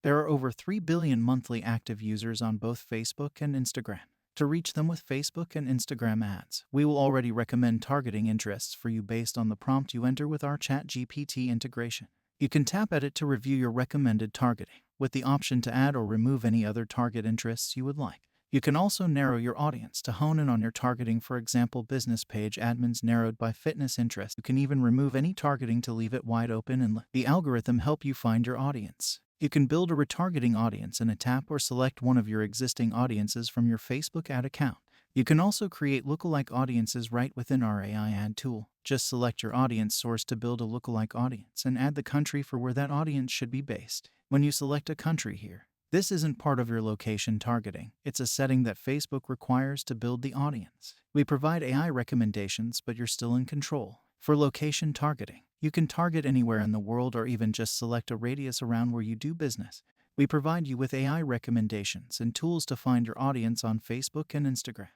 There are over 3 billion monthly active users on both Facebook and Instagram. To reach them with Facebook and Instagram ads, we will already recommend targeting interests for you based on the prompt you enter with our ChatGPT integration. You can tap Edit to review your recommended targeting, with the option to add or remove any other target interests you would like. You can also narrow your audience to hone in on your targeting, for example, business page admins narrowed by fitness interest. You can even remove any targeting to leave it wide open and let the algorithm help you find your audience. You can build a retargeting audience in a tap or select one of your existing audiences from your Facebook ad account. You can also create lookalike audiences right within our AI ad tool. Just select your audience source to build a lookalike audience and add the country for where that audience should be based. When you select a country here, this isn't part of your location targeting. It's a setting that Facebook requires to build the audience. We provide AI recommendations, but you're still in control. For location targeting, you can target anywhere in the world or even just select a radius around where you do business. We provide you with AI recommendations and tools to find your audience on Facebook and Instagram.